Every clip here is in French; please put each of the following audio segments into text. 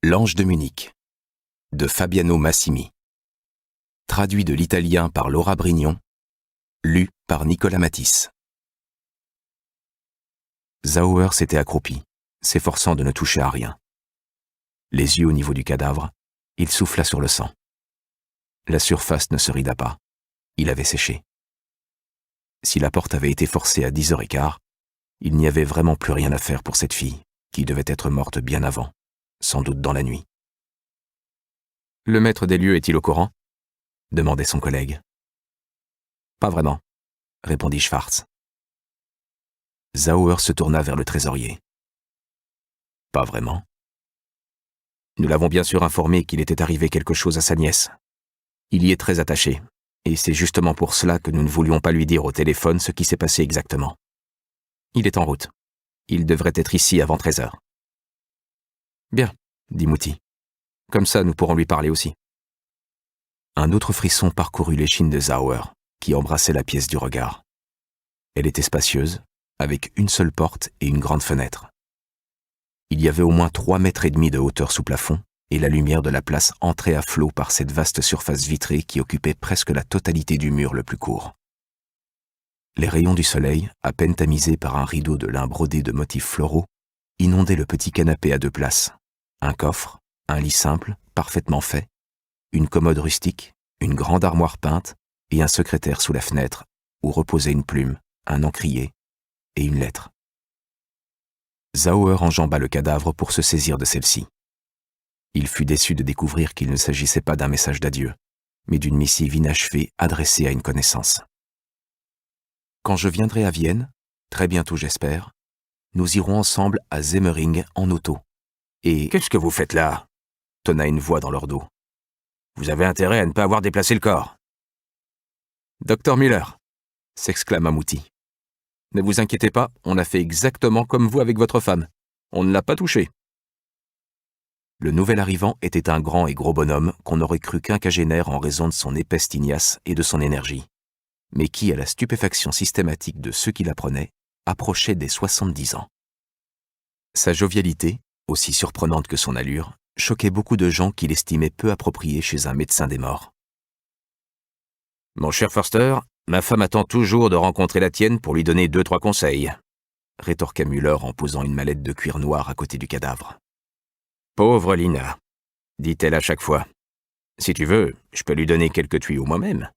L'ange de Munich, de Fabiano Massimi. Traduit de l'italien par Laura Brignon, lu par Nicolas Matisse. Zauer s'était accroupi, s'efforçant de ne toucher à rien. Les yeux au niveau du cadavre, il souffla sur le sang. La surface ne se rida pas. Il avait séché. Si la porte avait été forcée à 10h15, il n'y avait vraiment plus rien à faire pour cette fille, qui devait être morte bien avant, sans doute dans la nuit. « Le maître des lieux est-il au courant ?» demandait son collègue. « Pas vraiment », répondit Schwartz. Zauer se tourna vers le trésorier. « Pas vraiment. Nous l'avons bien sûr informé qu'il était arrivé quelque chose à sa nièce. Il y est très attaché, et c'est justement pour cela que nous ne voulions pas lui dire au téléphone ce qui s'est passé exactement. Il est en route. Il devrait être ici avant 13h. » « Bien, » dit Mouty. « Comme ça, nous pourrons lui parler aussi. » Un autre frisson parcourut l'échine de Zauer, qui embrassait la pièce du regard. Elle était spacieuse, avec une seule porte et une grande fenêtre. Il y avait au moins 3,5 mètres de hauteur sous plafond, et la lumière de la place entrait à flot par cette vaste surface vitrée qui occupait presque la totalité du mur le plus court. Les rayons du soleil, à peine tamisés par un rideau de lin brodé de motifs floraux, inondaient le petit canapé à 2 places, un coffre, un lit simple, parfaitement fait, une commode rustique, une grande armoire peinte et un secrétaire sous la fenêtre où reposait une plume, un encrier et une lettre. Zauer enjamba le cadavre pour se saisir de celle-ci. Il fut déçu de découvrir qu'il ne s'agissait pas d'un message d'adieu, mais d'une missive inachevée adressée à une connaissance. « Quand je viendrai à Vienne, très bientôt j'espère, nous irons ensemble à Semmering en auto. Et... »« Qu'est-ce que vous faites là ?» tonna une voix dans leur dos. « Vous avez intérêt à ne pas avoir déplacé le corps. »« Docteur Müller !» s'exclama Mouty. « Ne vous inquiétez pas, on a fait exactement comme vous avec votre femme. On ne l'a pas touché. » Le nouvel arrivant était un grand et gros bonhomme qu'on n'aurait cru quinquagénaire en raison de son épaisse tignasse et de son énergie, mais qui, à la stupéfaction systématique de ceux qui l'apprenaient, approchait des 70 ans. Sa jovialité, aussi surprenante que son allure, choquait beaucoup de gens qui l'estimaient peu approprié chez un médecin des morts. « Mon cher Förster, ma femme attend toujours de rencontrer la tienne pour lui donner 2-3 conseils, » rétorqua Müller en posant une mallette de cuir noir à côté du cadavre. « Pauvre Lina, dit-elle à chaque fois. Si tu veux, je peux lui donner quelques tuyaux moi-même. »«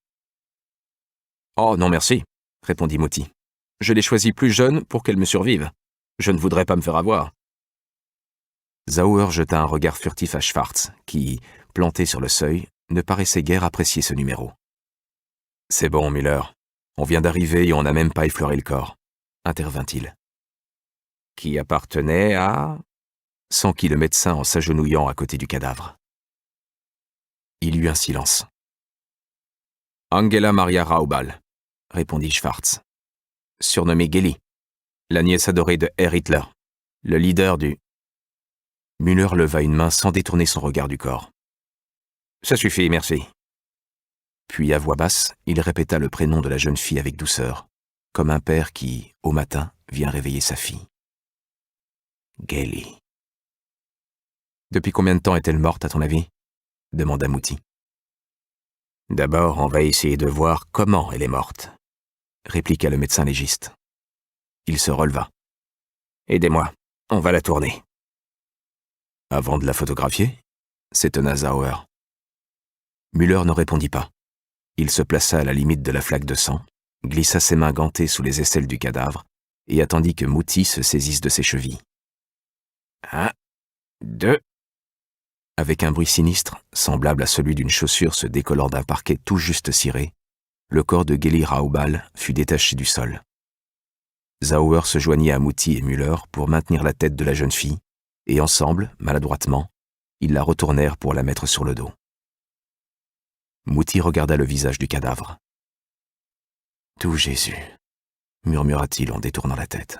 Oh non merci, » répondit Mouty. « Je l'ai choisie plus jeune pour qu'elle me survive. Je ne voudrais pas me faire avoir. » Zauer jeta un regard furtif à Schwartz, qui, planté sur le seuil, ne paraissait guère apprécier ce numéro. « C'est bon, Müller. On vient d'arriver et on n'a même pas effleuré le corps, » intervint-il. « Qui appartenait à... » s'enquit le médecin en s'agenouillant à côté du cadavre. Il y eut un silence. « Angela Maria Raubal, » répondit Schwartz. « Surnommée Geli, la nièce adorée de Herr Hitler, le leader du... » Müller leva une main sans détourner son regard du corps. « Ça suffit, merci. » Puis, à voix basse, il répéta le prénom de la jeune fille avec douceur, comme un père qui, au matin, vient réveiller sa fille. « Geli. »« Depuis combien de temps est-elle morte, à ton avis ?» demanda Mouty. « D'abord, on va essayer de voir comment elle est morte, » répliqua le médecin légiste. Il se releva. « Aidez-moi, on va la tourner. » « Avant de la photographier ?» s'étonna Zauer. Müller ne répondit pas. Il se plaça à la limite de la flaque de sang, glissa ses mains gantées sous les aisselles du cadavre et attendit que Mouty se saisisse de ses chevilles. 1, 2... Avec un bruit sinistre, semblable à celui d'une chaussure se décollant d'un parquet tout juste ciré, le corps de Geli Raubal fut détaché du sol. Zauer se joignit à Mouty et Müller pour maintenir la tête de la jeune fille, et ensemble, maladroitement, ils la retournèrent pour la mettre sur le dos. Mouty regarda le visage du cadavre. « Tout Jésus !» murmura-t-il en détournant la tête.